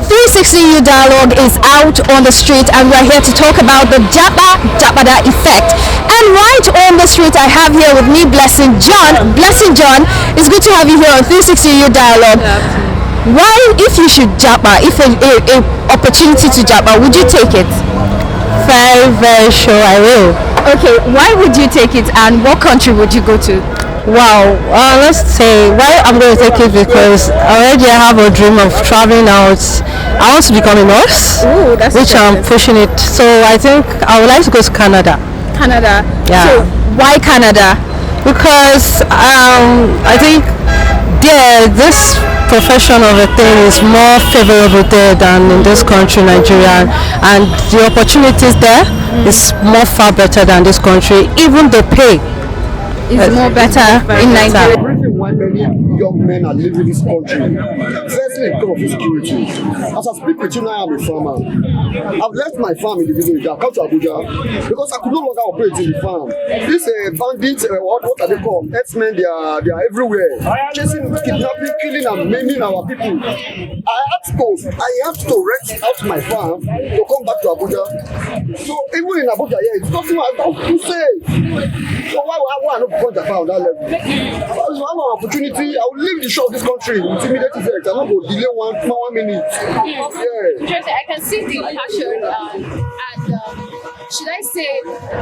360U Dialogue is out on the street, and we're here to talk about the Japada effect. And right on the street, I have here with me Blessing John. Blessing John, it's good to have you here on 360U Dialogue. Why, if you should Japa, if a opportunity to Japa, would you take it? Very, very sure I will. Okay, why would you take it, and what country would you go to? Wow, let's say why I'm going to take it because already I have a dream of traveling out. I want to become a nurse, Ooh, that's which I'm pushing it. So I think I would like to go to Canada. Canada. Yeah. So why Canada? Because I think there this profession of a thing is more favorable there than in this country, Nigeria, and the opportunities there is more far better than this country. Even the pay. Is more better in Nigeria. The reason why many young men are leaving this country, firstly because of insecurity. As I speak with you now, I'm a farmer. I've left my farm in the village. I've come to Abuja because I could no longer operate in the farm. These bandits, what are they called? X-men, they are everywhere, chasing, kidnapping, killing, and maiming our people. I have to rent out my farm to come back to Abuja. So even in Abuja, yeah, it's nothing I don't to say. So why not go to Japan on that level? If I have an opportunity, I will leave the show of this country with immediate effect. I'm not going to delay one minute. Yeah. Interesting. I can see the passion and should I say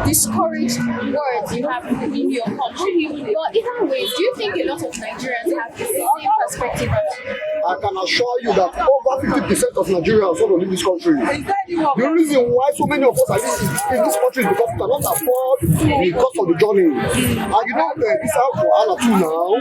discouraged words you have in your country. But either way, do you think a lot of Nigerians have the same perspective as you? I can assure you that over 50% of Nigerians want to leave this country. The reason why so many of us are in this country is because we cannot afford the cost of the journey. And you know, this is Wahala too now.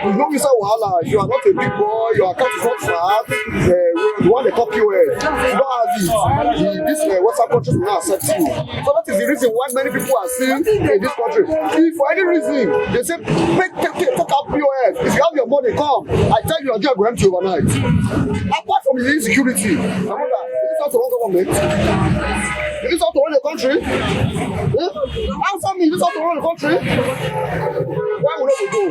You know, this is Wahala. If you are not a big boy, your account is not fat, the one they copy you, you don't have it. This Western countries will not accept you. So that is the reason why many people are still in this country. If for any reason they say, take out POS, if you have your money, come. I tell you, Nigeria will empty overnight. Apart from the insecurity, remember, is this how to run government? Is this how to run the country? Answer me, is this how to run the country? Why would we go?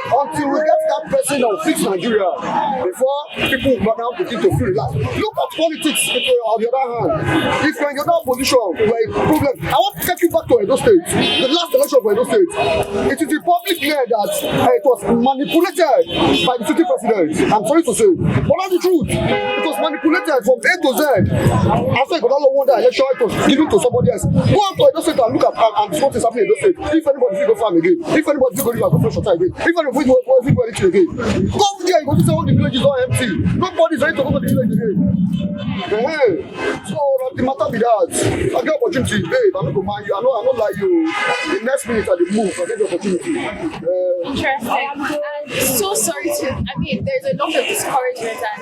Until we get that person that will fix Nigeria before people will now begin to feel relaxed. Look at politics on the other hand. If you're in your other position, you're a problem. I want to take you back to Edo State. The last election for Edo State. It is the public clear that it was manipulated by the city president. I'm sorry to say. But that's the truth. It was manipulated from A to Z. After you got all one day election, it was given to somebody else. Go on to Edo State and look at and what is happening in Edo State. If anybody will go farm again, if anybody will go to a fresh again, if anybody will go anything again, go there, you go to say all the villages are empty. Nobody's ready to go to the village again. So the matter be that. I get opportunity, babe. I'm not going to mind you. I know lie you. The next minute I the move, I get the opportunity. Interesting. And so sorry there's a lot of discouragement and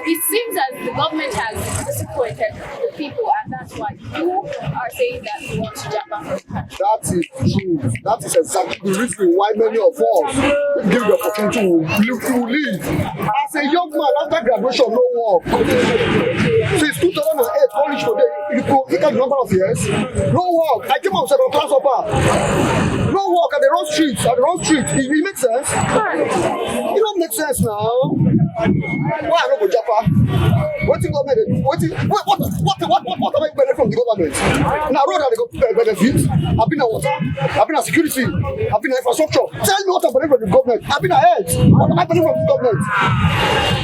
it seems as the government has disappointed the people and that's why you are saying that you want to Japa. That is true. That is exactly the reason why many of us give the opportunity to leave. As a young man after graduation, no work. Since 2008, college today, you can number of years. No work. I came out second class upper. No work at the wrong street. It makes sense. It don't make sense now. Why I don't go Japa? What am I benefit from the government? Now road they go benefit. I've been at water, I've been at security, I've been at infrastructure. Tell me what I benefit from the government. I've been at health. What am I benefit from the government?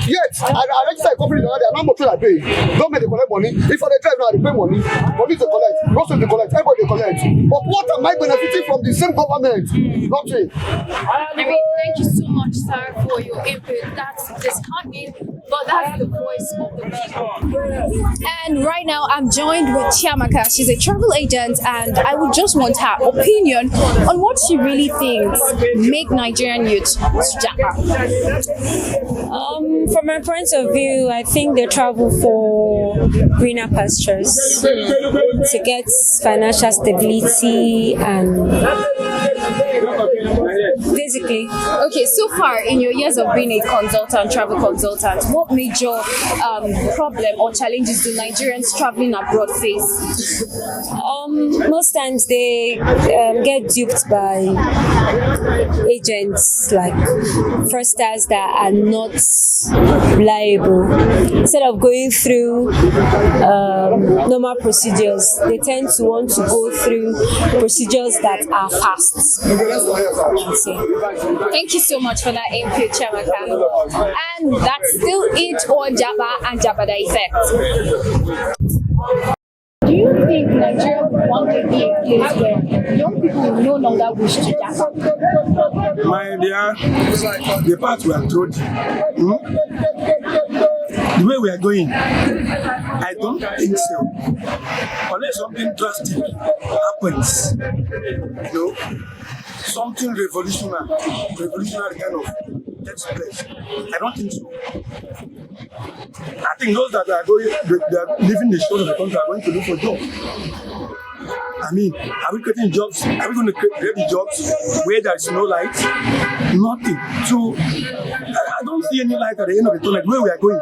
Yet I register a company now, and how much will I pay? Don't make they collect money. If I drive now, they pay money. Police they collect, roads they collect, everybody they collect. But what am I benefiting from the same government? Nothing. Thank you so much, sir, for your input. That's disheartening, but that's the voice of the people. And right now, I'm joined with Chiamaka. She's a travel agent, and I would just want her opinion on what she really thinks make Nigerian youth to Japa. From my point of view, I think they travel for greener pastures to get financial stability and basically. Okay, so far in your years of being a consultant, travel consultant, what major problem or challenges do Nigerians traveling abroad face? Most times they get duped by agents like fraudsters that are not reliable. Instead of going through normal procedures, they tend to want to go through procedures that are fast. Thank you so much for that input, Chiamaka. And that's still it on Japa and Japada effect. Do you think Nigeria will one day be a place where young people will no longer wish to Japa? My dear, the path we are trod, the way we are going, I don't think so. Unless something drastic happens, something revolutionary kind of takes place. I don't think so. I think those that are going, they are leaving the shores of the country are going to look for jobs. I mean, are we creating jobs? Are we going to create the jobs where there is no light? Nothing. So I don't see any light at the end of the tunnel. The way we are going,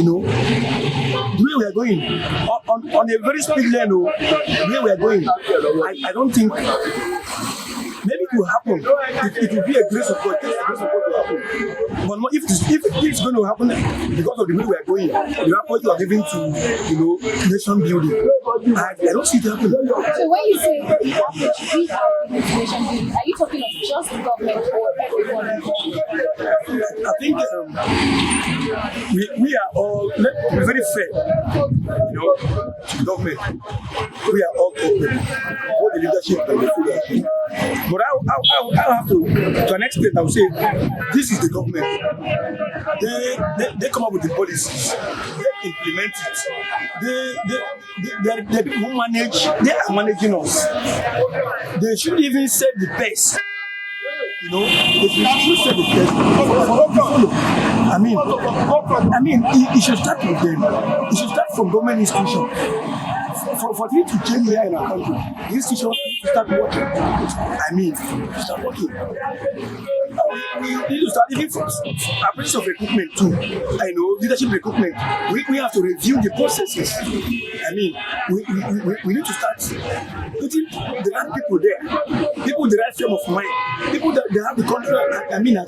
the way we are going on a very speed lane, the way we are going, I don't think. Maybe it will happen. It will be a grace of God. The grace of God will happen. But if it's going to happen because of the way we are going, the approach you are giving to nation building, I don't see it happening. So when you say the approach we are giving to nation building, are you talking of just the government or everyone? I think we are all very fair. To government, we are all government, both the leadership and the food. But I have to an extent, I would say, this is the government. They come up with the policies, they implement it. They who manage, they are managing us. They should even set the pace. They should set the pace. I mean, it should start with them. It should start from government institutions. For things to change here in our country, the institutions need to start working. Start working. We need to start even from our process of recruitment too. Leadership recruitment. We have to review the processes. We need to start putting the right people there, people with the right frame of mind, people that they have the country at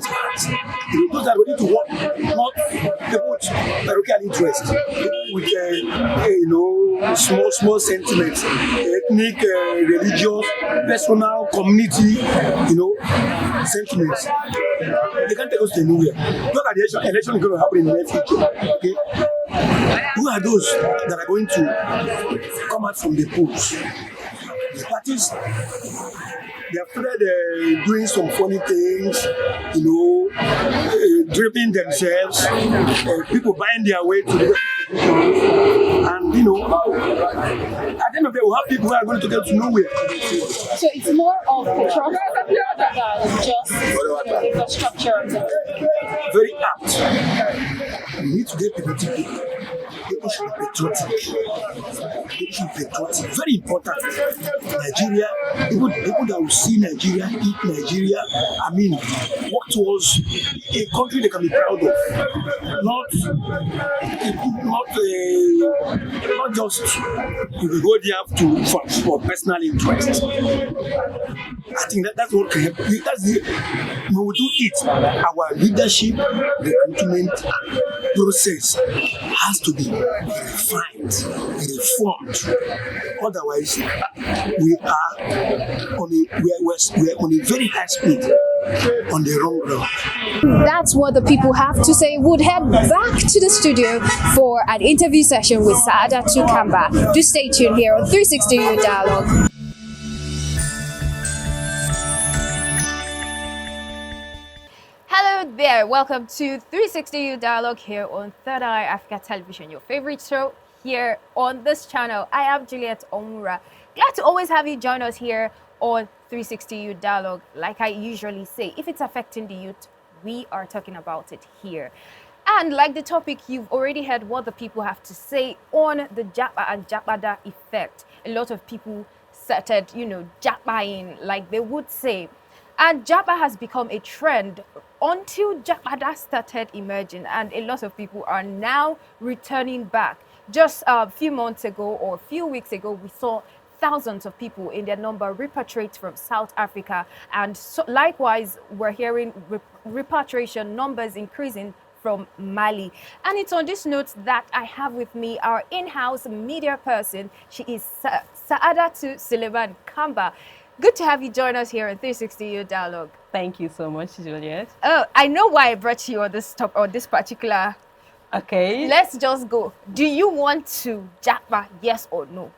heart. Those that are ready to work, not people with parochial interest, people with small sentiments, ethnic, religious, personal, community, sentiments. They can't take us to nowhere. Not that the election is going to happen in the near future. Okay? Who are those that are going to come out from the polls? The parties, they have started doing some funny things, dripping themselves, people buying their way to the and at the end of the day, we'll have people who are going to get to nowhere. So it's more of patriotism rather than just infrastructure. Very apt. We need to get patriotic. People should be patriotic. People should be patriotic. Very important. Nigeria, people that will see Nigeria, eat Nigeria, work towards a country they can be proud of. Not just we go there for personal interest. I think that's what can help. We will do it. Our leadership recruitment process has to be refined, reformed. Otherwise, we are on a very high speed on the wrong ground. That's what the people have to say. Would head back to the studio for an interview session with Saadatu Kamba. Do stay tuned here on 360 U Dialogue. Hello there, welcome to 360 U Dialogue here on Third Eye Africa Television, your favorite show here on this channel. I am Juliet Omura. Glad to always have you join us here on 360 U Dialogue. Like I usually say, if it's affecting the youth, we are talking about it here. And like the topic, you've already heard what the people have to say on the Japa and Japada effect. A lot of people started, Japaing, like they would say. And Japa has become a trend until Japada started emerging, and a lot of people are now returning back. Just a few months ago or a few weeks ago, we saw thousands of people in their number repatriate from South Africa, and so likewise we're hearing repatriation numbers increasing from Mali. And it's on this note that I have with me our in-house media person. She is Saadatu Suleiman Kamba. Good to have you join us here in 360 Dialogue. Thank you so much, Juliet. Oh, I know why I brought you on this top or this particular. Okay. Let's just go. Do you want to Japa, yes or no?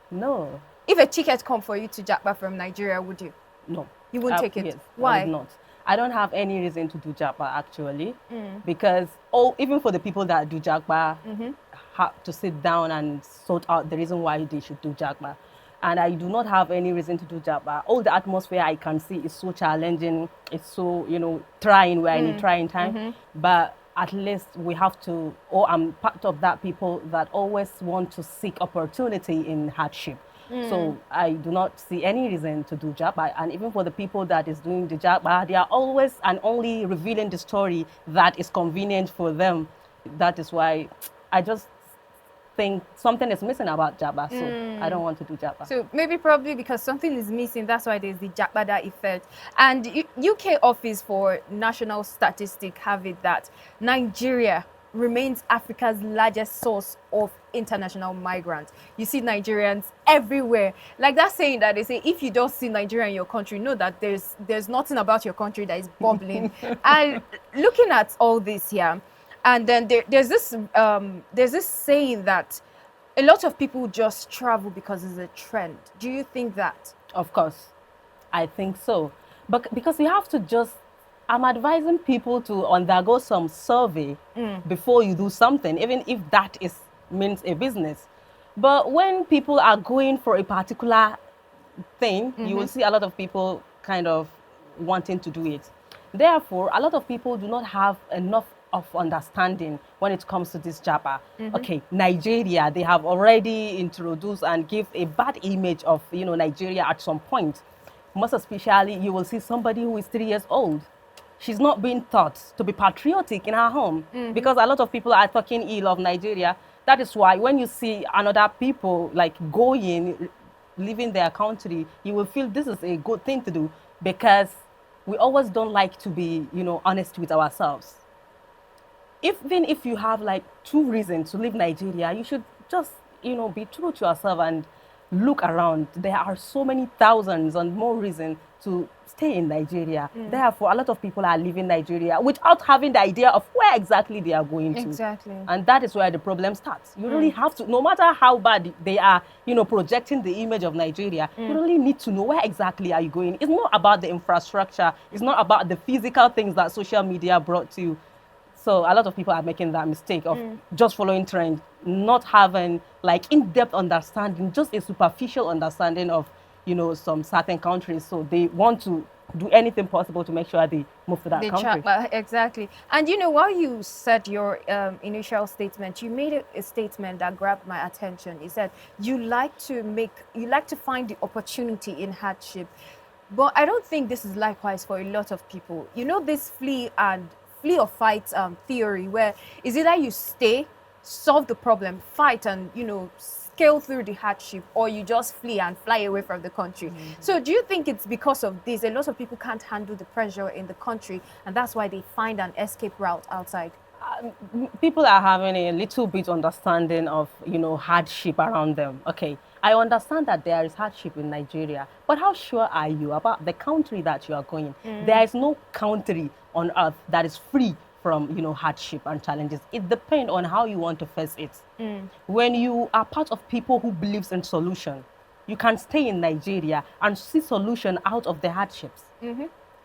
No. If a ticket come for you to Japa from Nigeria, would you? No. You wouldn't take it? Yes, Why? I would not. I don't have any reason to do Japa actually, because even for the people that do Japa, have to sit down and sort out the reason why they should do Japa. And I do not have any reason to do Japa. All the atmosphere I can see is so challenging. It's so, trying. We're in a trying time. But at least we have to, or I'm part of that people that always want to seek opportunity in hardship. So I do not see any reason to do Japa. And even for the people that is doing the Japa, they are always and only revealing the story that is convenient for them. That is why I just think something is missing about Japa, so I don't want to do Japa. So maybe probably because something is missing, that's why there's the Japada effect. And UK Office for National Statistics have it that Nigeria remains Africa's largest source of international migrants. You see Nigerians everywhere. Like that saying that they say, if you don't see Nigeria in your country, know that there's nothing about your country that is bubbling. And looking at all this here, and then there's this saying that a lot of people just travel because it's a trend. Do you think that? Of course, I think so. But because you have to just, I'm advising people to undergo some survey before you do something, even if that means a business. But when people are going for a particular thing, you will see a lot of people kind of wanting to do it. Therefore, a lot of people do not have enough of understanding when it comes to this Japa. Okay, Nigeria, they have already introduced and give a bad image of Nigeria at some point. Most especially, you will see somebody who is 3 years old. She's not being taught to be patriotic in her home because a lot of people are talking ill of Nigeria. That is why when you see another people like leaving their country, you will feel this is a good thing to do because we always don't like to be, honest with ourselves. Even if you have like 2 reasons to leave Nigeria, you should just, be true to yourself and look around. There are so many thousands and more reasons to stay in Nigeria. Therefore, a lot of people are leaving Nigeria without having the idea of where exactly they are going to. Exactly. And that is where the problem starts. You really have to, no matter how bad they are, projecting the image of Nigeria, you really need to know where exactly are you going. It's not about the infrastructure. It's not about the physical things that social media brought to you. So a lot of people are making that mistake of just following trend, not having like in-depth understanding, just a superficial understanding of, some certain countries. So they want to do anything possible to make sure they move to that country. Exactly. And while you said your initial statement, you made a statement that grabbed my attention. You said you like to find the opportunity in hardship. But I don't think this is likewise for a lot of people. This flee or fight theory where is either you stay, solve the problem, fight and scale through the hardship, or you just flee and fly away from the country. So do you think it's because of this a lot of people can't handle the pressure in the country and that's why they find an escape route outside? People are having a little bit understanding of hardship around them. Okay, I understand that there is hardship in Nigeria, but how sure are you about the country that you are going? There is no country on earth that is free from hardship and challenges. It depends on how you want to face it. When you are part of people who believes in solution, you can stay in Nigeria and see solution out of the hardships.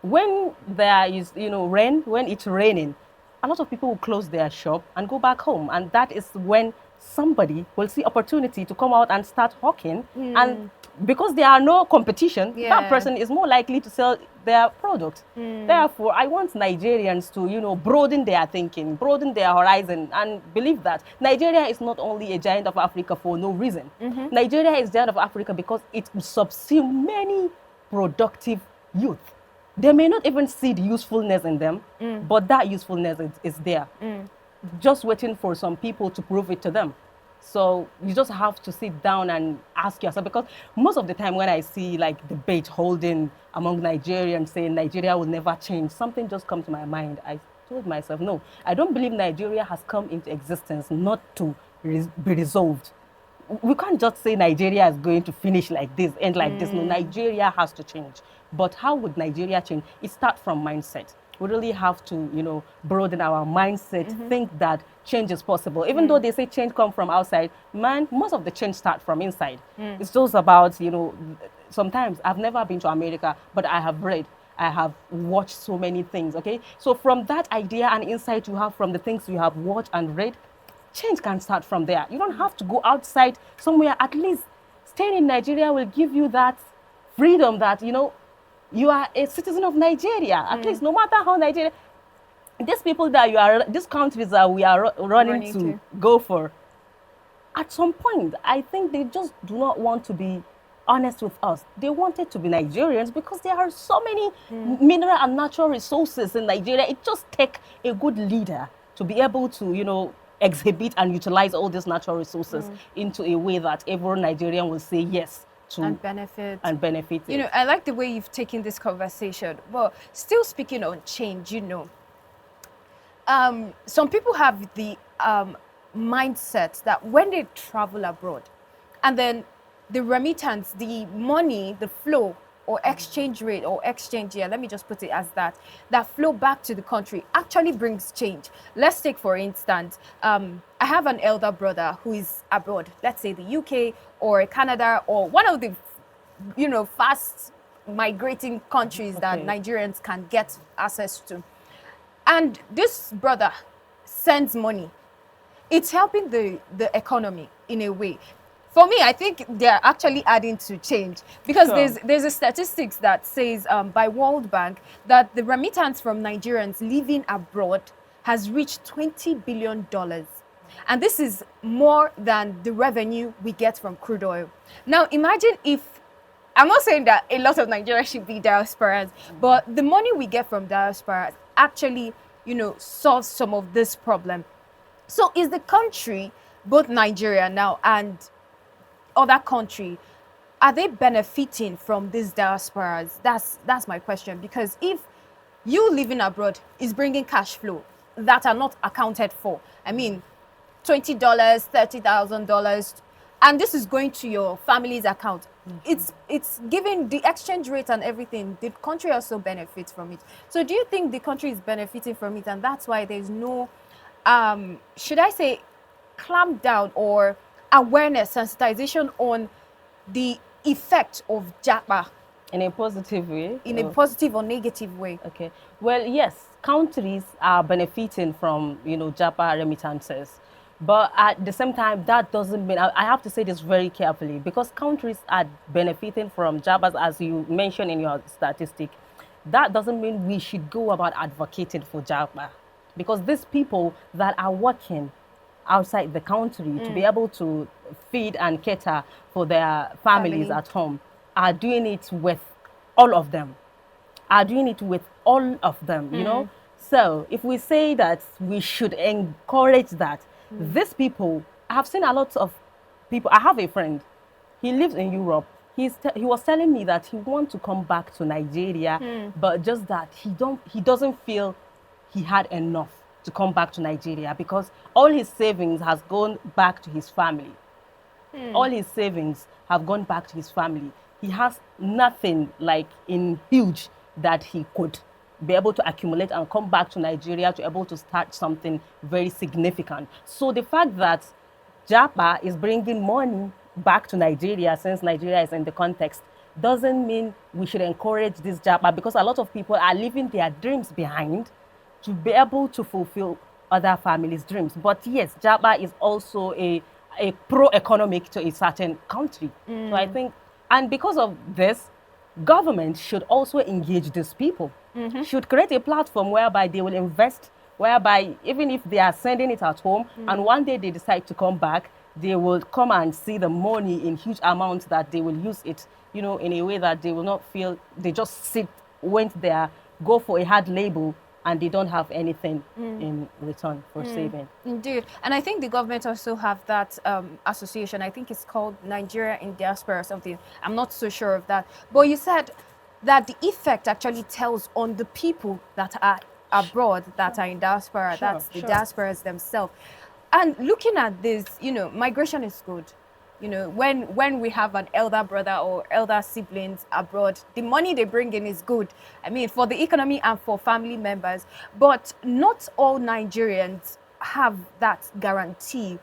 When there is rain, when it's raining, a lot of people will close their shop and go back home, and that is when somebody will see opportunity to come out and start hawking, and because there are no competition, that person is more likely to sell their product. Therefore, I want Nigerians to, broaden their thinking, broaden their horizon, and believe that Nigeria is not only a giant of Africa for no reason. Nigeria is giant of Africa because it subsumes many productive youth. They may not even see the usefulness in them, but that usefulness is there. Just waiting for some people to prove it to them. So you just have to sit down and ask yourself, because most of the time when I see like debate holding among Nigerians saying Nigeria will never change, something just comes to my mind. I told myself, no, I don't believe Nigeria has come into existence not to be resolved. We can't just say Nigeria is going to finish like this, end like this. No, Nigeria has to change. But how would Nigeria change? It starts from mindset. We really have to, you know, broaden our mindset, think that change is possible. Even though they say change comes from outside, man, most of the change starts from inside. It's just about, you know, sometimes I've never been to America, but I have read, I have watched so many things, okay? So from that idea and insight you have from the things you have watched and read, change can start from there. You don't have to go outside somewhere. At least staying in Nigeria will give you that freedom that, you know, you are a citizen of Nigeria. At least no matter how Nigeria, these people that you are, these countries that we are running to go for, at some point, I think they just do not want to be honest with us. They wanted to be Nigerians because there are so many mineral and natural resources in Nigeria. It just takes a good leader to be able to, you know, exhibit and utilize all these natural resources into a way that every Nigerian will say yes to and benefit. You know, I like the way you've taken this conversation. But still speaking on change, you know, some people have the mindset that when they travel abroad and then the remittance, the money, the flow or exchange rate or exchange, let me just put it as that flow back to the country actually brings change. Let's take, for instance, I have an elder brother who is abroad, let's say the UK or Canada or one of the, you know, fast migrating countries that Nigerians can get access to. And this brother sends money. It's helping the economy in a way. For me, I think they're actually adding to change because there's a statistics that says by World Bank that the remittance from Nigerians living abroad has reached $20 billion. And this is more than the revenue we get from crude oil. Now, imagine if, I'm not saying that a lot of Nigerians should be diasporas, but the money we get from diasporas actually, you know, solves some of this problem. So is the country, both Nigeria now and other country, are they benefiting from these diasporas? That's my question. Because if you living abroad is bringing cash flow that are not accounted for, I mean, $20, $30,000, and this is going to your family's account. It's giving the exchange rate and everything. The country also benefits from it. So do you think the country is benefiting from it, and that's why there's no, should I say, clamp down or awareness, sensitization on the effect of Japa? In a positive way? In a positive or negative way? Okay. Well, yes, countries are benefiting from, you know, Japa remittances. But at the same time, that doesn't mean, I have to say this very carefully, because countries are benefiting from Japas, as you mentioned in your statistic. That doesn't mean we should go about advocating for Japa, because these people that are working outside the country to be able to feed and cater for their families at home are doing it with all of them. You know? So if we say that we should encourage that, these people, I have seen a lot of people. I have a friend, he lives in Europe. He was telling me that he wants to come back to Nigeria, but just that he doesn't feel he had enough to come back to Nigeria because all his savings has gone back to his family. All his savings have gone back to his family. He has nothing like in huge that he could be able to accumulate and come back to Nigeria to be able to start something very significant. So the fact that Japa is bringing money back to Nigeria, since Nigeria is in the context, doesn't mean we should encourage this Japa, because a lot of people are leaving their dreams behind to be able to fulfill other families' dreams. But yes, Japa is also a pro-economic to a certain country. So I think, and because of this, government should also engage these people, should create a platform whereby they will invest, whereby even if they are sending it at home and one day they decide to come back, they will come and see the money in huge amounts that they will use it, you know, in a way that they will not feel they just sit went there, go for a hard labor, and they don't have anything in return for saving. Indeed. And I think the government also have that association. I think it's called Nigeria in Diaspora or something. I'm not so sure of that. But you said that the effect actually tells on the people that are abroad, that are in diaspora. That's the diasporas themselves. And looking at this, you know, migration is good. You know, when we have an elder brother or elder siblings abroad, the money they bring in is good. I mean, for the economy and for family members. But not all Nigerians have that guarantee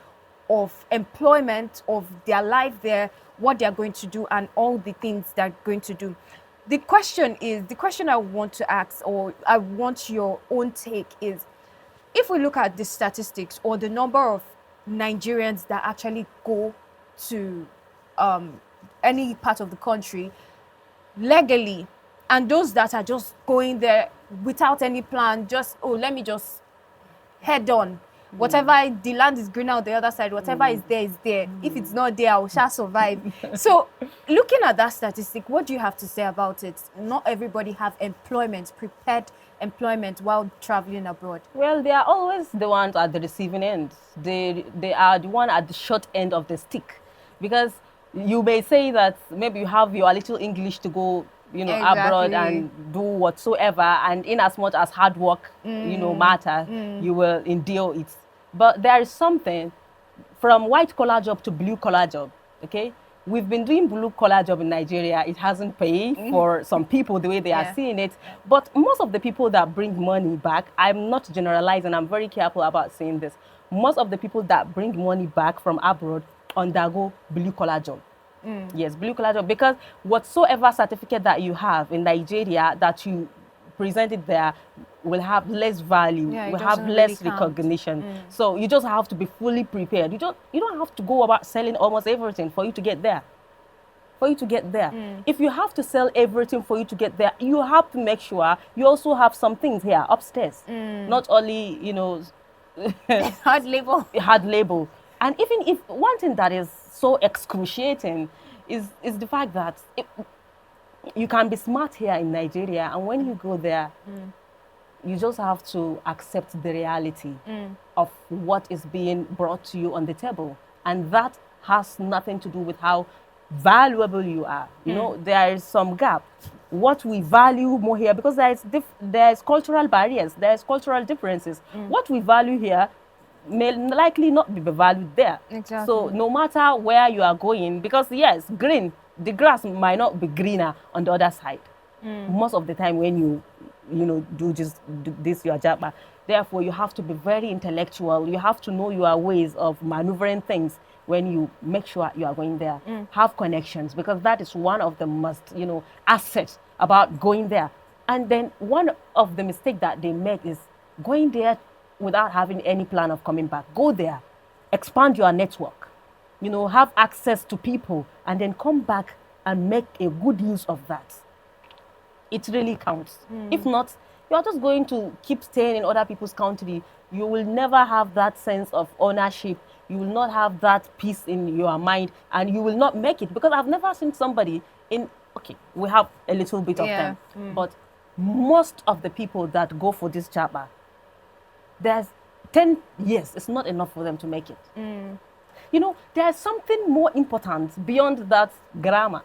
of employment, of their life there, what they're going to do, and all the things they're going to do. The question I want to ask, or I want your own take, is if we look at the statistics or the number of Nigerians that actually go to any part of the country legally, and those that are just going there without any plan, just, oh, let me just head on. Whatever, the land is greener on the other side, whatever is there is there. If it's not there, I shall survive. So looking at that statistic, what do you have to say about it? Not everybody have employment, prepared employment while traveling abroad. Well, they are always the ones at the receiving end. They are the one at the short end of the stick. Because you may say that maybe you have your little English to go, you know, abroad and do whatsoever, and in as much as hard work, you know, matter, you will endure it. But there is something from white collar job to blue collar job, okay? We've been doing blue collar job in Nigeria. It hasn't paid for some people the way they are seeing it. But most of the people that bring money back, I'm not generalizing, I'm very careful about saying this. Most of the people that bring money back from abroad undergo blue collar job. Yes, blue collar job, because whatsoever certificate that you have in Nigeria that you presented there will have less value, will have less recognition. So you just have to be fully prepared. You don't have to go about selling almost everything for you to get there. If you have to sell everything for you to get there, you have to make sure you also have some things here upstairs. Not only, you know, hard labor. And even if one thing that is so excruciating is the fact that you can be smart here in Nigeria, and when you go there, you just have to accept the reality of what is being brought to you on the table. And that has nothing to do with how valuable you are. You know, there is some gap. What we value more here, because there's cultural barriers, there's cultural differences. What we value here may likely not be valued there. Exactly. So no matter where you are going, because yes, the grass might not be greener on the other side. Most of the time when you do this your Japa. Therefore, you have to be very intellectual. You have to know your ways of maneuvering things when you make sure you are going there. Have connections, because that is one of the must, assets about going there. And then one of the mistakes that they make is going there without having any plan of coming back. Go there, expand your network, have access to people, and then come back and make a good use of that. It really counts. If not, you are just going to keep staying in other people's country. You will never have that sense of ownership. You will not have that peace in your mind, and you will not make it. Because I've never seen somebody we have a little bit of them, but most of the people that go for this Japa, there's 10 years, it's not enough for them to make it. There's something more important beyond that grammar.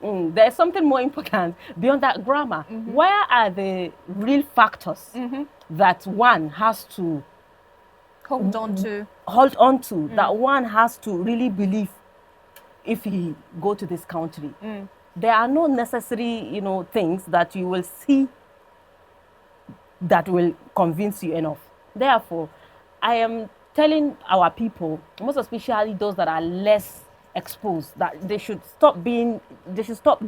There's something more important beyond that grammar. Where are the real factors that one has to hold on to, that one has to really believe if he go to this country? There are no necessary, things that you will see that will convince you enough. Therefore, I am telling our people, most especially those that are less exposed, that they should stop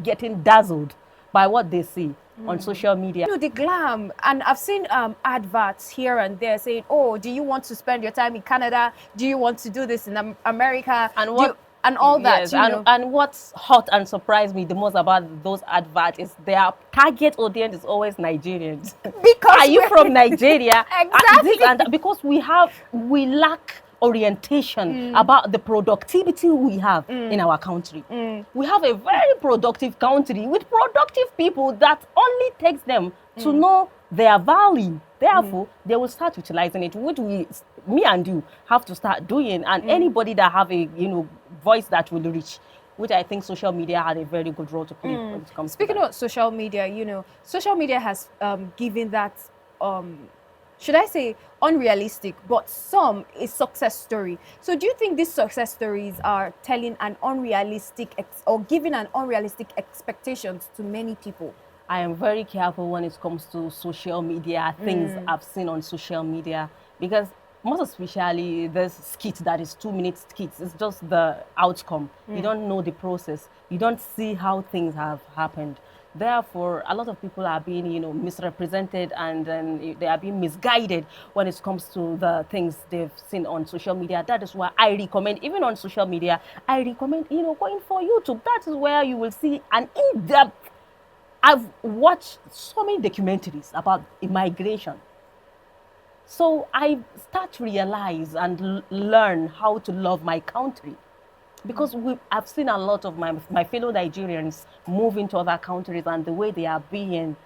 getting dazzled by what they see on social media. The glam, and I've seen adverts here and there saying, oh, do you want to spend your time in Canada? Do you want to do this in America? And all that. Yes, and what's hot and surprised me the most about those adverts is their target audience is always Nigerians. Because are you from Nigeria? Exactly. And because we lack orientation about the productivity we have in our country. We have a very productive country with productive people that only takes them to know their value. Therefore, they will start utilizing it, which me and you have to start doing. And anybody that have a voice that will reach, which I think social media had a very good role to play when it comes Speaking to that. of social media, social media has given that, should I say, unrealistic, but some a success story. So do you think these success stories are telling an unrealistic or giving an unrealistic expectations to many people? I am very careful when it comes to social media, things I've seen on social media, because most especially this skit that is 2 minute skits, it's just the outcome. You don't know the process. You don't see how things have happened. Therefore, a lot of people are being, misrepresented, and then they are being misguided when it comes to the things they've seen on social media. That is why I recommend, even on social media, I recommend, going for YouTube. That is where you will see an in-depth. I've watched so many documentaries about immigration. So I start to realize and learn how to love my country. Because I've seen a lot of my fellow Nigerians move into other countries, and the way they are being,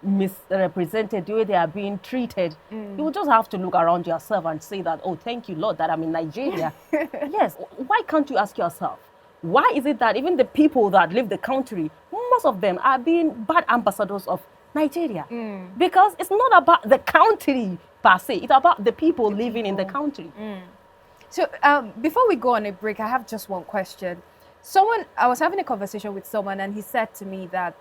misrepresented, the way they are being treated. You will just have to look around yourself and say that, oh, thank you, Lord, that I'm in Nigeria. Yes, why can't you ask yourself, why is it that even the people that live the country, most of them are being bad ambassadors of Nigeria? Because it's not about the country per se, it's about the people living in the country. So before we go on a break, I have just one question. I was having a conversation with someone, and he said to me that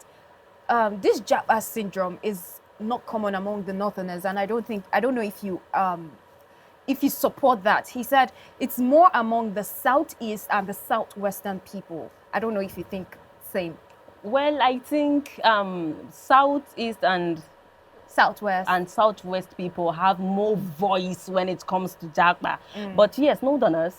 this Japa syndrome is not common among the Northerners, and I don't know if you support that. He said it's more among the Southeast and the Southwestern people. I don't know if you think same. Well, I think Southeast and Southwest people have more voice when it comes to Japa. But yes, Northerners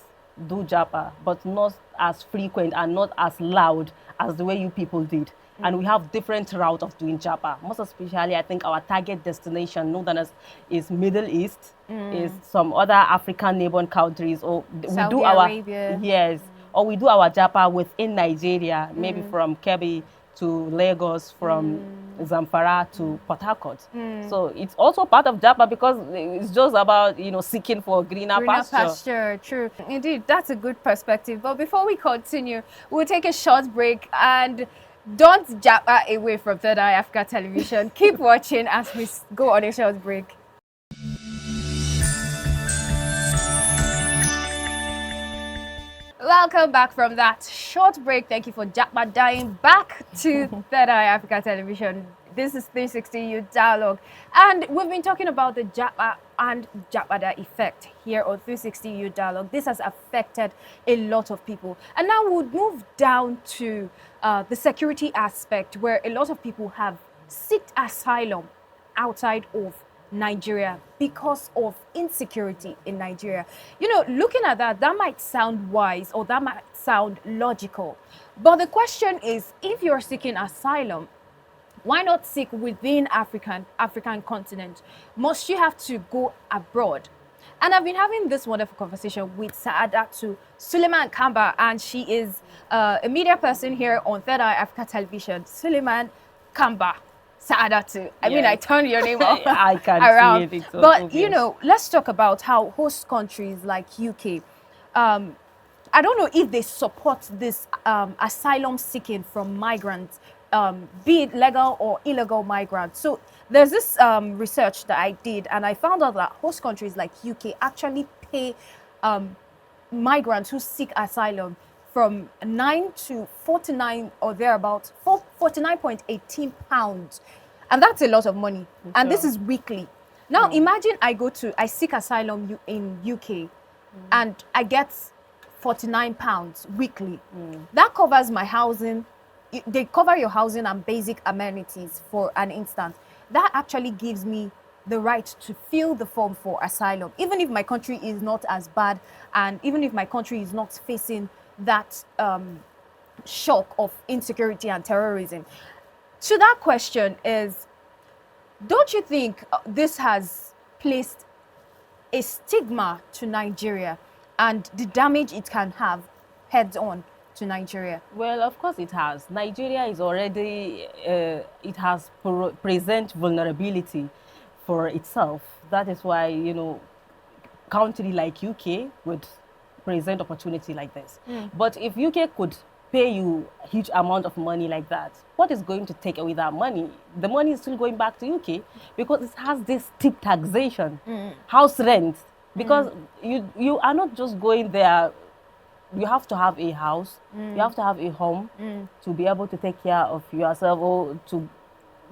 do Japa, but not as frequent and not as loud as the way you people did. And we have different route of doing Japa. Most especially, I think our target destination, Northerners, is Middle East, is some other African neighboring countries, or Saudi we do our Arabia. Yes, or we do our Japa within Nigeria, maybe from Kebbi to Lagos, from Zamfara to Port Harcourt. So it's also part of Japa, because it's just about seeking for greener pasture. True. Indeed, that's a good perspective. But before we continue, we'll take a short break, and don't Japa away from Third Eye Africa Television. Keep watching as we go on a short break. Welcome back from that short break. Thank you for Japa dying back to Third Eye Africa Television. This is 360 Youth Dialogue, and we've been talking about the Japa and Japada effect here on 360 Youth Dialogue. This has affected a lot of people, and now we'll move down to the security aspect, where a lot of people have sought asylum outside of Nigeria because of insecurity in Nigeria. Looking at that might sound wise, or that might sound logical. But the question is, if you're seeking asylum, why not seek within African continent? Must you have to go abroad? And I've been having this wonderful conversation with Saadatu Suleiman Kamba, and she is a media person here on Third Eye Africa Television. Suleiman Kamba. Saadatu. I mean, I turned your name I can around. see it. But, obvious. let's talk about how host countries like UK, I don't know if they support this asylum seeking from migrants, be it legal or illegal migrants. So there's this research that I did, and I found out that host countries like UK actually pay migrants who seek asylum from 9 to 49 or thereabouts, 49.18 pounds. And that's a lot of money. Okay. And this is weekly. Now, imagine I seek asylum in UK and I get 49 pounds weekly. That covers my housing. They cover your housing and basic amenities for an instance. That actually gives me the right to fill the form for asylum, even if my country is not as bad, and even if my country is not facing that shock of insecurity and terrorism. So that question is, don't you think this has placed a stigma to Nigeria and the damage it can have heads on to Nigeria? Well, of course it has. Nigeria is already, it has present vulnerability for itself. That is why, you know, country like UK would present opportunity like this. But if UK could pay you a huge amount of money like that, what is going to take away that money? The money is still going back to UK because it has this steep taxation, house rent, because you are not just going there. You have to have a house, you have to have a home to be able to take care of yourself, or to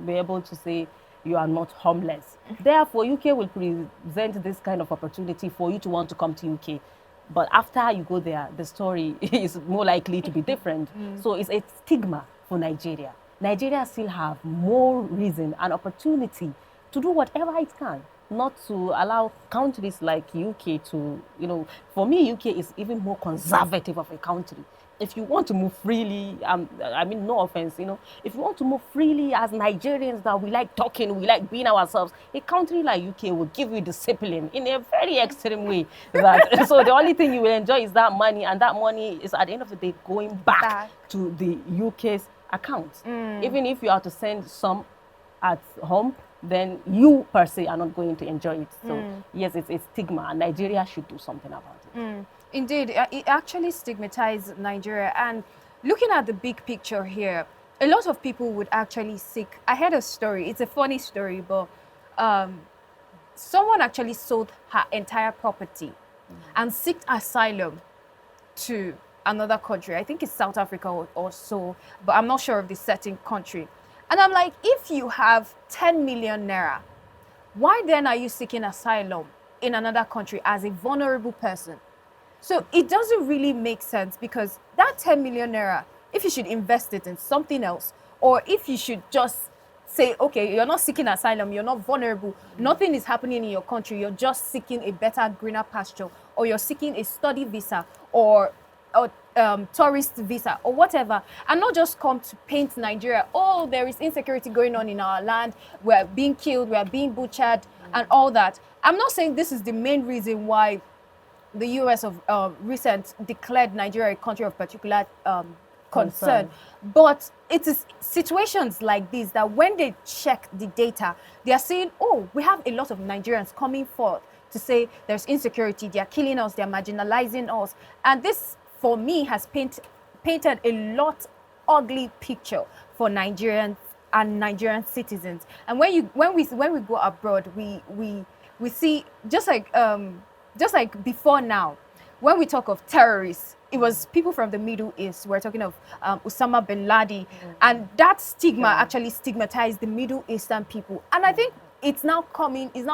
be able to say you are not homeless. Therefore, UK will present this kind of opportunity for you to want to come to UK. But after you go there, the story is more likely to be different. So it's a stigma for Nigeria. Nigeria still have more reason and opportunity to do whatever it can, not to allow countries like UK to, you know, for me, UK is even more conservative of a country. If you want to move freely, I mean, no offense, you know, if you want to move freely as Nigerians, that we like talking, we like being ourselves, a country like UK will give you discipline in a very extreme way. That, so the only thing you will enjoy is that money, and that money is at the end of the day going back to the UK's account. Even if you are to send some at home, then you per se are not going to enjoy it. So yes, it's a stigma, and Nigeria should do something about it. Indeed, it actually stigmatized Nigeria. And looking at the big picture here, a lot of people would actually seek. I heard a story. It's a funny story, but someone actually sold her entire property and sought asylum to another country. I think it's South Africa or so, but I'm not sure of the certain country. And I'm like, if you have 10 million naira, why then are you seeking asylum in another country as a vulnerable person? So it doesn't really make sense, because that 10 million naira, if you should invest it in something else, or if you should just say, okay, you're not seeking asylum, you're not vulnerable, nothing is happening in your country, you're just seeking a better, greener pasture, or you're seeking a study visa, or tourist visa, or whatever, and not just come to paint Nigeria, oh, there is insecurity going on in our land, we're being killed, we're being butchered, and all that. I'm not saying this is the main reason why the US of recent declared Nigeria a country of particular concern. But it is situations like this that when they check the data, they are saying, oh, we have a lot of Nigerians coming forth to say there's insecurity, they are killing us, they're marginalizing us. And this, for me, has painted a lot ugly picture for Nigerians and Nigerian citizens. And when we go abroad, we see, just like before now, when we talk of terrorists, it was people from the Middle East. We're talking of Osama bin Laden. And that stigma actually stigmatized the Middle Eastern people. And I think it's now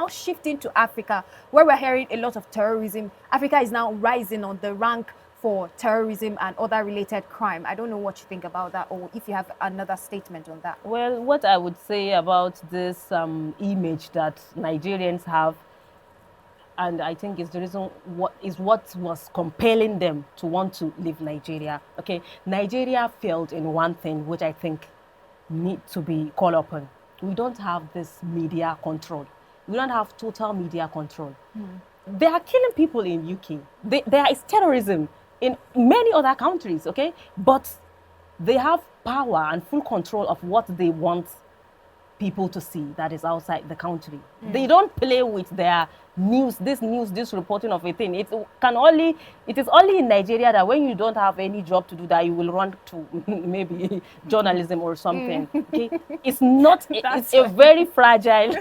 shifting to Africa, where we're hearing a lot of terrorism. Africa is now rising on the rank for terrorism and other related crime. I don't know what you think about that, or if you have another statement on that. Well, what I would say about this image that Nigerians have, and I think it's the reason what was compelling them to want to leave Nigeria. Okay, Nigeria failed in one thing, which I think need to be called upon. We don't have this media control. We don't have total media control. They are killing people in UK. There is terrorism in many other countries, okay? But they have power and full control of what they want people to see that is outside the country. They don't play with their news, this reporting of a thing. It is only in Nigeria that when you don't have any job to do, that you will run to maybe journalism or something. Okay, it's not. It's a very fragile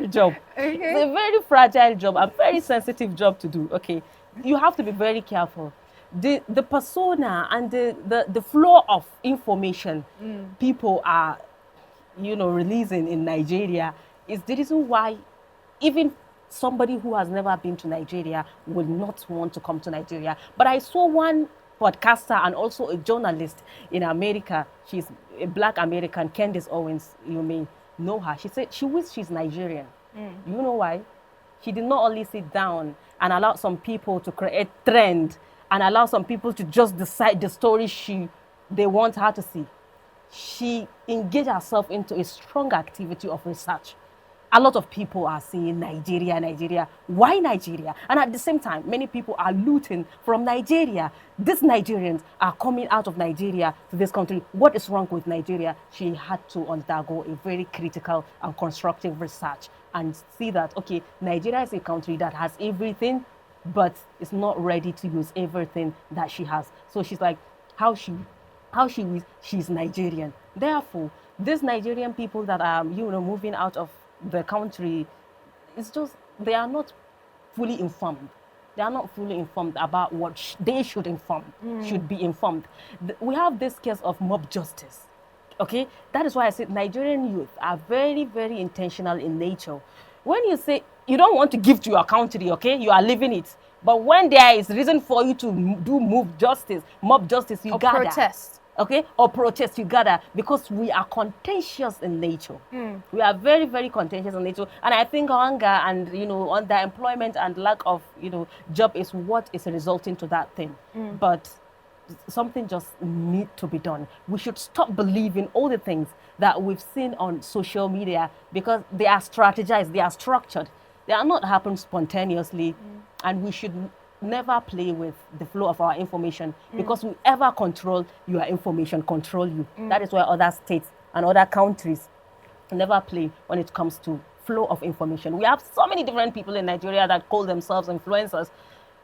job. It's a very fragile job, a very sensitive job to do. Okay, you have to be very careful. The persona and the flow of information people are, releasing in Nigeria is the reason why even somebody who has never been to Nigeria will not want to come to Nigeria. But I saw one podcaster and also a journalist in America. She's a Black American, Candace Owens. You may know her. She said she wishes she's Nigerian. You know why? She did not only sit down and allow some people to create trend and allow some people to just decide the story they want her to see. She engaged herself into a strong activity of research. a lot of people are saying Nigeria, Nigeria. Why Nigeria? And at the same time, many people are looting from Nigeria. These Nigerians are coming out of Nigeria to this country. What is wrong with Nigeria? She had to undergo a very critical and constructive research and see that, okay, Nigeria is a country that has everything, but it's not ready to use everything that she has. So she's like, she's Nigerian. Therefore, these Nigerian people that are, moving out of the country, it's just, they are not fully informed. They are not fully informed about what they should be informed. We have this case of mob justice. Okay, that is why I said Nigerian youth are very, very intentional in nature. When you say you don't want to give to your country, okay, you are living it. But when there is reason for you to do mob justice, you gather. Protest. Okay, or protest, you gather, because we are contentious in nature. We are very, very contentious in nature. And I think hunger and, underemployment and lack of, job is what is resulting to that thing. But something just need to be done. We should stop believing all the things that we've seen on social media, because they are strategized, they are structured. They are not happening spontaneously, and we should never play with the flow of our information, because whoever control your information control you. That is why other states and other countries never play when it comes to flow of information. We have so many different people in Nigeria that call themselves influencers.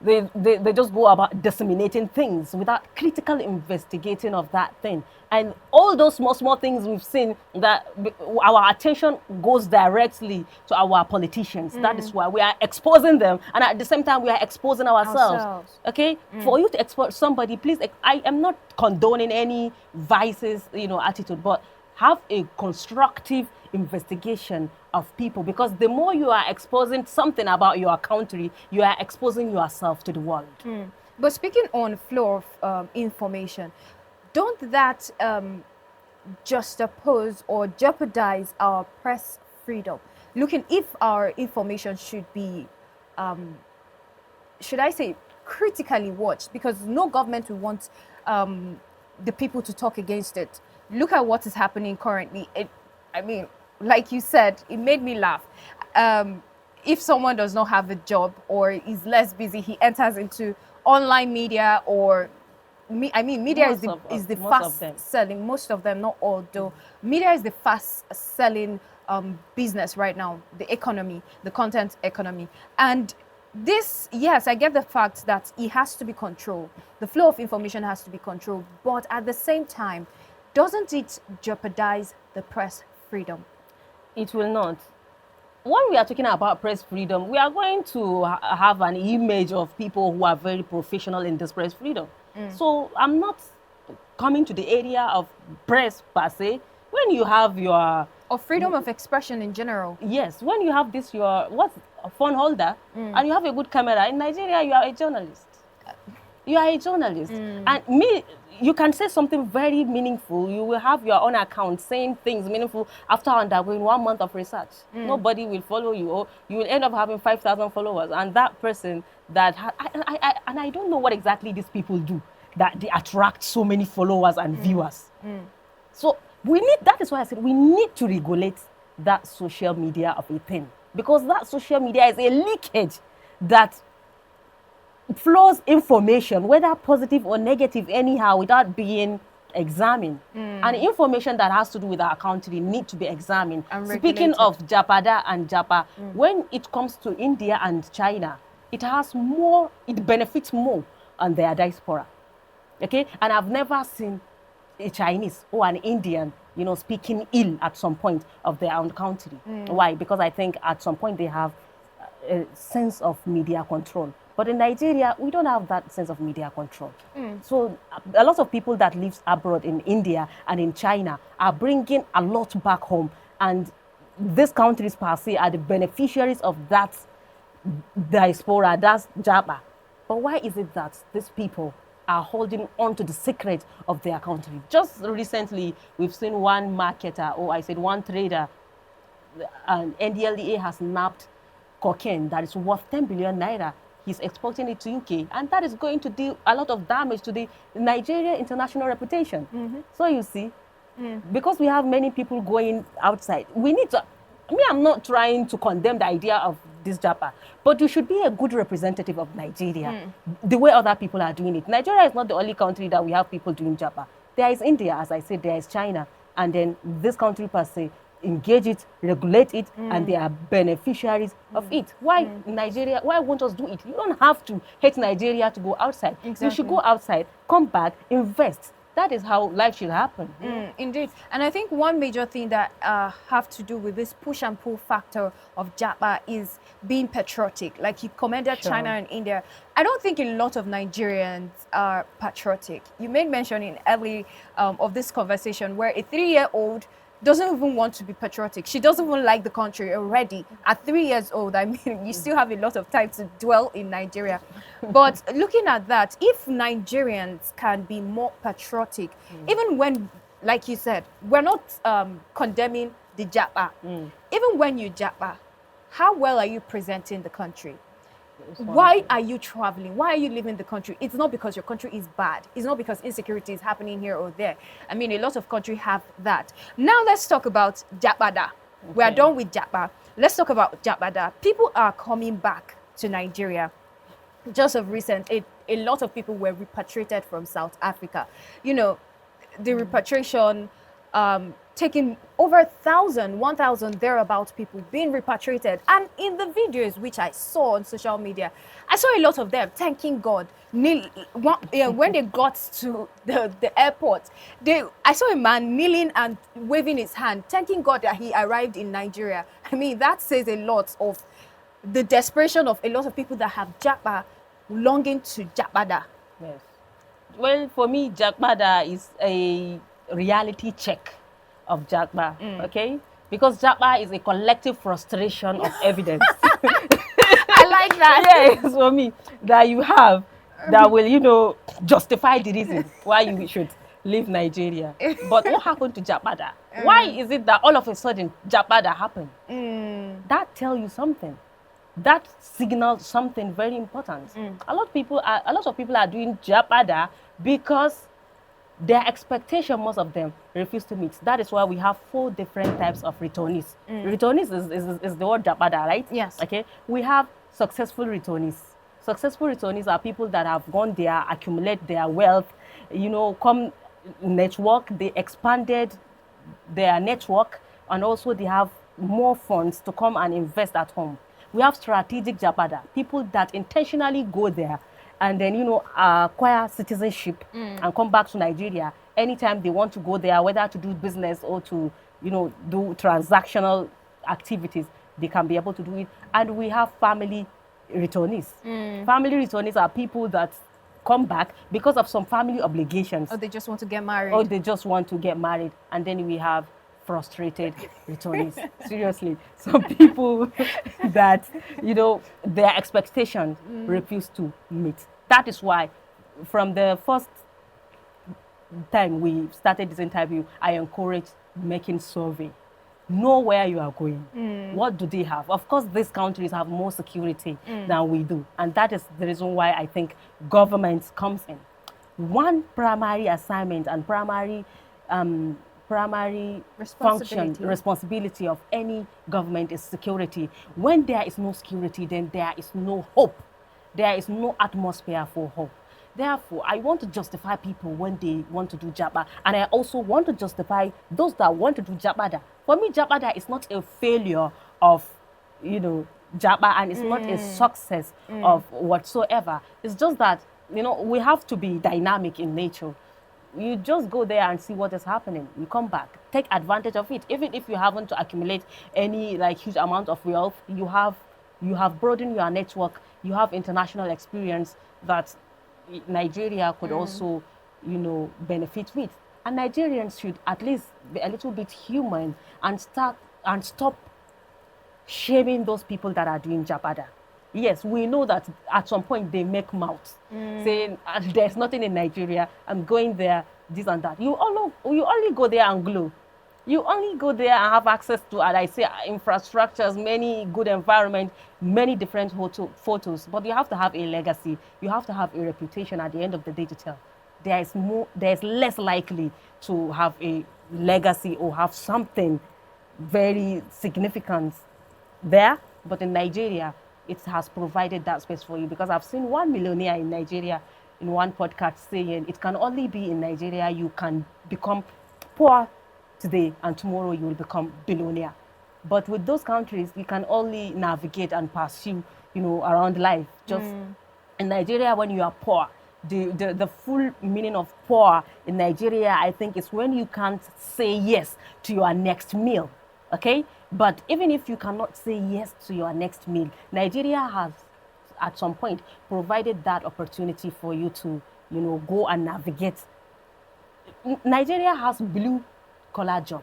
They just go about disseminating things without critical investigating of that thing. And all those small things we've seen, that our attention goes directly to our politicians. That is why we are exposing them, and at the same time we are exposing ourselves. Okay, for you to expose somebody, please, I am not condoning any vices, attitude, but have a constructive investigation of people, because the more you are exposing something about your country, you are exposing yourself to the world. But speaking on flow of information, don't that juxtapose or jeopardize our press freedom? Looking if our information should be, should I say, critically watched, because no government will want the people to talk against it. Look at what is happening currently. Like you said, it made me laugh. If someone does not have a job or is less busy, he enters into online media, or media is the fast selling. Most of them, not all though. Media is the fast selling business right now. The economy, the content economy, and this, yes, I get the fact that it has to be controlled. The flow of information has to be controlled, but at the same time, doesn't it jeopardize the press freedom? It will not. When we are talking about press freedom, we are going to have an image of people who are very professional in this press freedom. So I'm not coming to the area of press per se. When you have your... Or freedom of expression in general. Yes, when you have this, a phone holder, and you have a good camera, in Nigeria, you are a journalist. You are a journalist. And you can say something very meaningful. You will have your own account saying things meaningful after undergoing 1 month of research. Nobody will follow you, or you will end up having 5,000 followers. And that person that... I don't know what exactly these people do, that they attract so many followers and viewers. So that is why I said we need to regulate that social media of a thing. Because that social media is a leakage that flows information, whether positive or negative, anyhow, without being examined. And information that has to do with our country need to be examined. Speaking of Japada and Japa, when it comes to India and China, it benefits more on their diaspora. Okay? And I've never seen a Chinese or an Indian, speaking ill at some point of their own country. Why? Because I think at some point they have a sense of media control. But in Nigeria, we don't have that sense of media control. So a lot of people that live abroad in India and in China are bringing a lot back home. And these countries per se are the beneficiaries of that diaspora, that's Japa. But why is it that these people are holding on to the secret of their country? Just recently, we've seen one marketer, or I said one trader, and NDLEA has nabbed cocaine that is worth 10 billion naira. He's exporting it to UK, and that is going to do a lot of damage to the Nigeria international reputation. So you see, because we have many people going outside, we need to, Me, I'm not trying to condemn the idea of this Japa, but you should be a good representative of Nigeria, the way other people are doing it. Nigeria is not the only country that we have people doing Japa. There is India, as I said, there is China, and then this country per se engage it, regulate it, and they are beneficiaries of it. Why Nigeria? Why won't us do it? You don't have to hate Nigeria to go outside. Exactly. You should go outside, come back, invest. That is how life should happen. Indeed. And I think one major thing that have to do with this push and pull factor of Japa is being patriotic. Like you commended China and India. I don't think a lot of Nigerians are patriotic. You made mention in early of this conversation where a 3-year-old doesn't even want to be patriotic. She doesn't even like the country already. At 3 years old, I mean, you still have a lot of time to dwell in Nigeria. But looking at that, if Nigerians can be more patriotic, even when, like you said, we're not condemning the Japa. Even when you Japa, how well are you presenting the country? Why are you traveling? Why are you leaving the country? It's not because your country is bad. It's not because insecurity is happening here or there. I mean, a lot of countries have that. Now let's talk about Japada. We are done with Japa. Let's talk about Japada. People are coming back to Nigeria. Just of recent, a lot of people were repatriated from South Africa. You know, the repatriation taking over 1,000 thereabouts people being repatriated. And in the videos which I saw on social media, I saw a lot of them thanking God. When they got to the airport, I saw a man kneeling and waving his hand, thanking God that he arrived in Nigeria. I mean, that says a lot of the desperation of a lot of people that have Japa longing to Japada. Yes. Well, for me, Japada is a reality check of Japa, okay? Because Japa is a collective frustration of evidence. I like that. Yes, for me, that you have that will, you know, justify the reason why you should leave Nigeria. But what happened to Japada? Why is it that all of a sudden Japada happened? That tells you something. That signals something very important. A lot of people are doing Japada because their expectation, most of them, refuse to meet. That is why we have 4 different types of returnees. Returnees is the word Japada, right? Yes. Okay. We have successful returnees. Successful returnees are people that have gone there, accumulate their wealth, you know, come network, they expanded their network, and also they have more funds to come and invest at home. We have strategic Japada, people that intentionally go there and then, you know, acquire citizenship and come back to Nigeria anytime they want to go there, whether to do business or to, you know, do transactional activities, they can be able to do it. And we have family returnees. Family returnees are people that come back because of some family obligations. Or they just want to get married. Or they just want to get married. And then we have frustrated returnees. Seriously, some people that, you know, their expectations refuse to meet. That is why from the first time we started this interview, I encourage making survey. Know where you are going. What do they have? Of course, these countries have more security than we do. And that is the reason why I think government comes in. One primary assignment and primary responsibility of any government is security. When there is no security, then there is no hope. There is no atmosphere for hope. Therefore, I want to justify people when they want to do Japa, and I also want to justify those that want to do Japada. For me, Japada is not a failure of, you know, Japa, and it's not a success of whatsoever. It's just that, you know, we have to be dynamic in nature. You just go there and see what is happening. You come back, take advantage of it. Even if you haven't to accumulate any like huge amount of wealth, you have broadened your network. You have international experience that Nigeria could also, you know, benefit with. And Nigerians should at least be a little bit human and stop shaming those people that are doing Japada. Yes, we know that at some point they make mouths saying there's nothing in Nigeria, I'm going there, this and that. You only go there and glow. You only go there and have access to, as I say, infrastructures, many good environment, many different photos. But you have to have a legacy. You have to have a reputation at the end of the day to tell. There's less likely to have a legacy or have something very significant there, but in Nigeria, it has provided that space for you, because I've seen one millionaire in Nigeria in one podcast saying it can only be in Nigeria you can become poor today and tomorrow you will become billionaire. But with those countries, you can only navigate and pursue, around life. Just in Nigeria, when you are poor, the full meaning of poor in Nigeria, I think, is when you can't say yes to your next meal. Okay? But even if you cannot say yes to your next meal, Nigeria has, at some point, provided that opportunity for you to, go and navigate. Nigeria has blue collar job.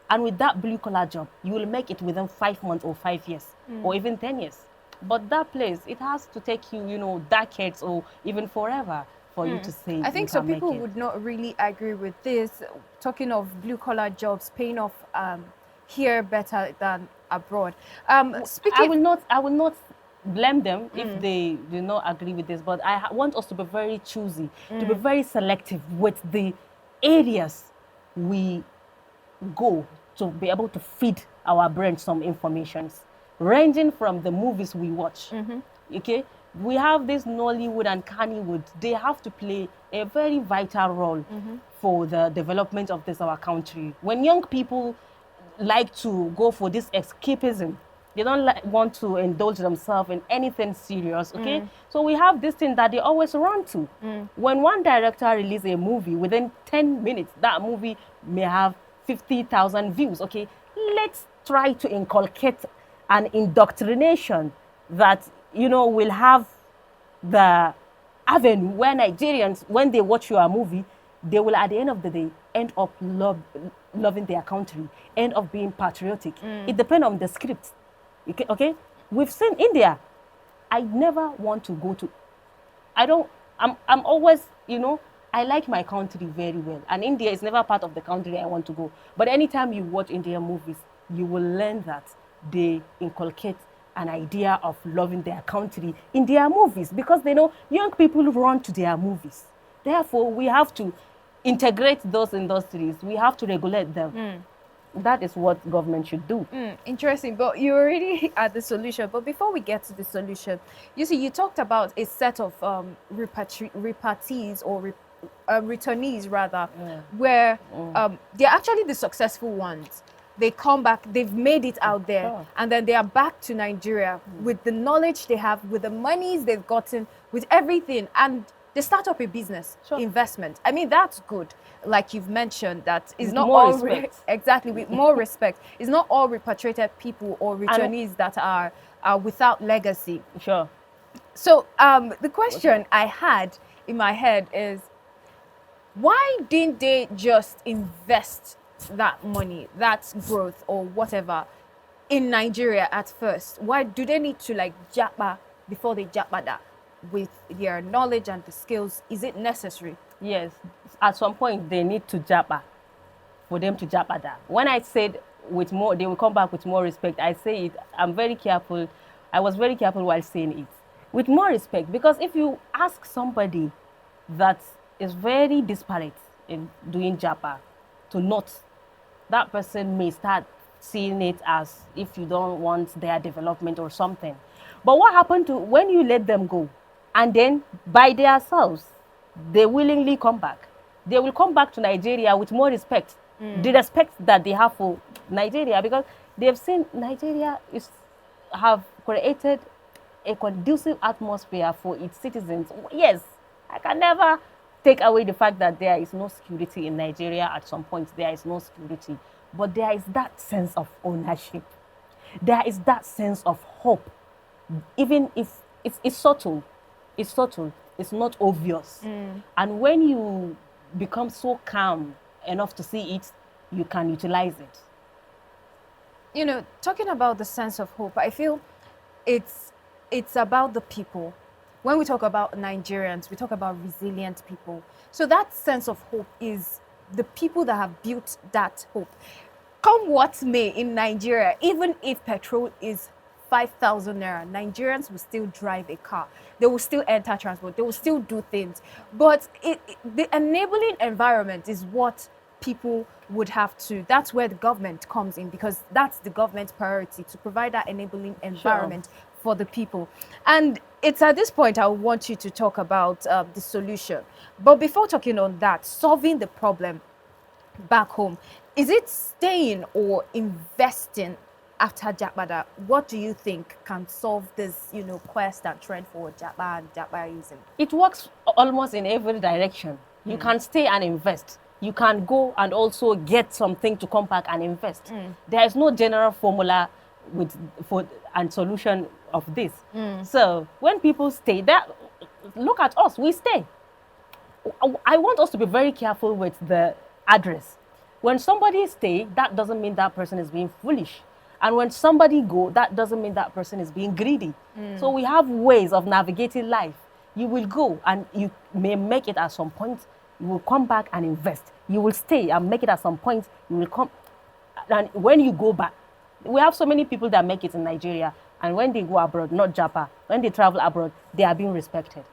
And with that blue collar job, you will make it within 5 months or 5 years or even 10 years. But that place, it has to take you, decades or even forever for you to say. I think some people would not really agree with this. Talking of blue collar jobs paying off here better than abroad. I will not blame them if they do not agree with this, but I want us to be very choosy, to be very selective with the areas we go to be able to feed our brain some informations, ranging from the movies we watch. Okay, we have this Nollywood and Kannywood. They have to play a very vital role for the development of this our country. When young people like to go for this escapism, they don't want to indulge themselves in anything serious, okay? So we have this thing that they always run to. When one director releases a movie, within 10 minutes, that movie may have 50,000 views, okay? Let's try to inculcate an indoctrination that, will have the avenue where Nigerians, when they watch your movie, they will, at the end of the day, end up loving their country, end up being patriotic. It depends on the script. Okay? We've seen India. I never want to go to... I'm always, I like my country very well. And India is never part of the country I want to go. But anytime you watch Indian movies, you will learn that they inculcate an idea of loving their country in their movies, because they know young people run to their movies. Therefore, we have to integrate those industries. We have to regulate them. That is what government should do. Interesting, but you already at the solution. But before we get to the solution, you talked about a set of repartees or returnees rather, where they're actually the successful ones. They come back, they've made it out there, and then they are back to Nigeria with the knowledge they have, with the monies they've gotten, with everything, and they start up a business, investment. I mean, that's good. Like you've mentioned, that is not more all respect. exactly, with more respect. It's not all repatriated people or returnees that are without legacy. Sure. So the question I had in my head is, why didn't they just invest that money, that growth or whatever in Nigeria at first? Why do they need to Japa before they Japada with their knowledge and the skills? Is it necessary? Yes, at some point they need to Japa for them to Japada. When I said with more, they will come back with more respect, I say it, I'm very careful. I was very careful while saying it. With more respect, because if you ask somebody that is very disparate in doing Japa to not, that person may start seeing it as if you don't want their development or something. But what happened to when you let them go and then by themselves, they willingly come back? They will come back to Nigeria with more respect. The respect that they have for Nigeria, because they've seen Nigeria have created a conducive atmosphere for its citizens. Yes, I can never take away the fact that there is no security in Nigeria. At some point, there is no security. But there is that sense of ownership. There is that sense of hope. Even if it's subtle. It's subtle. It's not obvious. And when you become so calm enough to see it, you can utilize it. Talking about the sense of hope, I feel it's about the people. When we talk about Nigerians, we talk about resilient people. So that sense of hope is the people that have built that hope. Come what may in Nigeria, even if petrol is 5,000 naira, Nigerians will still drive a car. They will still enter transport. They will still do things. But the enabling environment is what people would have to, that's where the government comes in, because that's the government's priority, to provide that enabling environment for the people. And it's at this point I want you to talk about the solution. But before talking on that, solving the problem back home, is it staying or investing after Japada? What do you think can solve this, quest and trend for Japa and Japaism? It works almost in every direction. You can stay and invest. You can go and also get something to come back and invest. There is no general formula and solution of this. So when people stay, look at us, we stay. I want us to be very careful with the address. When somebody stay, that doesn't mean that person is being foolish. And when somebody go, that doesn't mean that person is being greedy. So we have ways of navigating life. You will go and you may make it at some point. You will come back and invest. You will stay and make it at some point. You will come. And when you go back, we have so many people that make it in Nigeria. And when they go abroad, not Japa, when they travel abroad, they are being respected.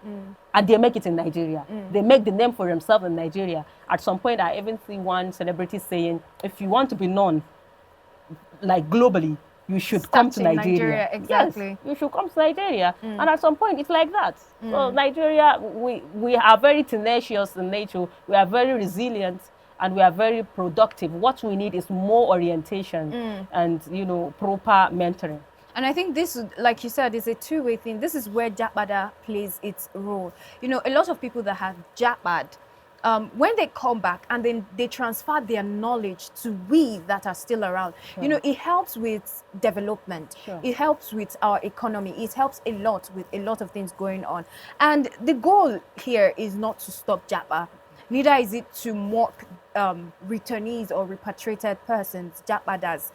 And they make it in Nigeria. They make the name for themselves in Nigeria. At some point, I even see one celebrity saying, if you want to be known, like globally, you should come to Nigeria. Exactly. Yes, you should come to Nigeria. And at some point, it's like that. So Nigeria, we are very tenacious in nature. We are very resilient. And we are very productive. What we need is more orientation and, proper mentoring. And I think this, like you said, is a two-way thing. This is where Japada plays its role. A lot of people that have Japad, when they come back and then they transfer their knowledge to we that are still around, it helps with development. It helps with our economy. It helps a lot with a lot of things going on. And the goal here is not to stop Japa. Neither is it to mock returnees or repatriated persons, Japadas.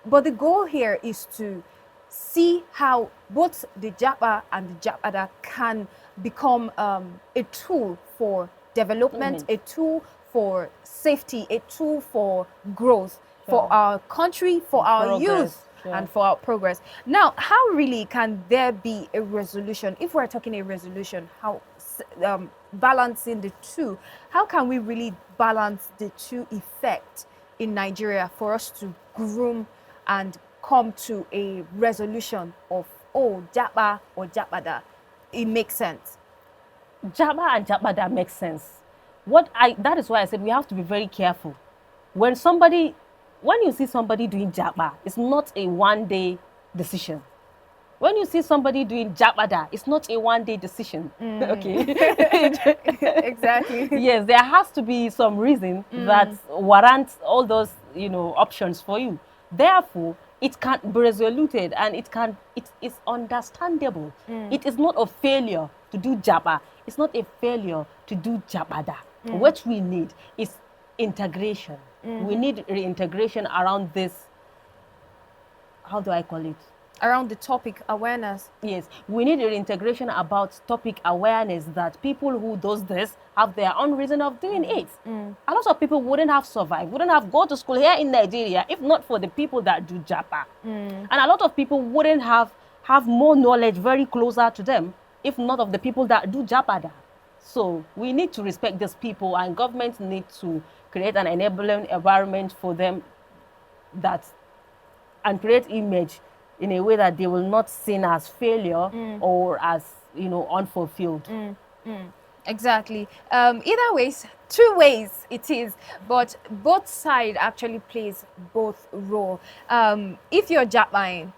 But the goal here is to see how both the Japa and the Japada can become a tool for development, a tool for safety, a tool for growth, for our country, for our youth, and for our progress. Now, how really can there be a resolution? If we're talking a resolution, how balancing the two, how can we really balance the two effects in Nigeria for us to groom and come to a resolution of, Japa or Japada? It makes sense. Japa and Japada makes sense. That is why I said we have to be very careful. When you see somebody doing Japa, it's not a one-day decision. When you see somebody doing Japada, it's not a one-day decision. Okay. Exactly. Yes, there has to be some reason that warrants all those, options for you. Therefore, it can be resoluted and it is understandable. It is not a failure to do Japa. It's not a failure to do Japada. What we need is integration. We need reintegration around this, how do I call it? Around the topic awareness. Yes, we need reintegration about topic awareness, that people who does this have their own reason of doing it. A lot of people wouldn't have survived, wouldn't have gone to school here in Nigeria if not for the people that do Japa. And a lot of people wouldn't have more knowledge very closer to them if not of the people that do Japada. So we need to respect these people, and governments need to create an enabling environment for them and create image in a way that they will not seen as failure or as, unfulfilled. Exactly. Either ways, two ways it is, but both side actually plays both role. If you're Japa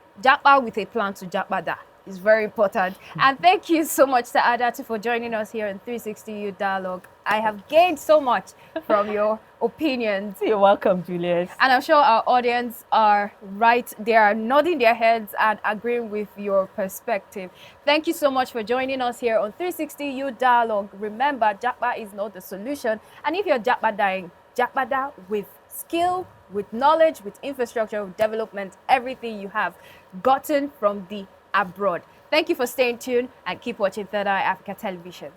with a plan to Japada is very important. And thank you so much, Saadatu, for joining us here in 360 Youth Dialogue. I have gained so much from your opinions. You're welcome, Juliet. And I'm sure our audience are right. They are nodding their heads and agreeing with your perspective. Thank you so much for joining us here on 360 Youth Dialogue. Remember, Japa is not the solution. And if you're Japada with skill, with knowledge, with infrastructure, with development, everything you have gotten from the abroad. Thank you for staying tuned and keep watching Third Eye Africa Television.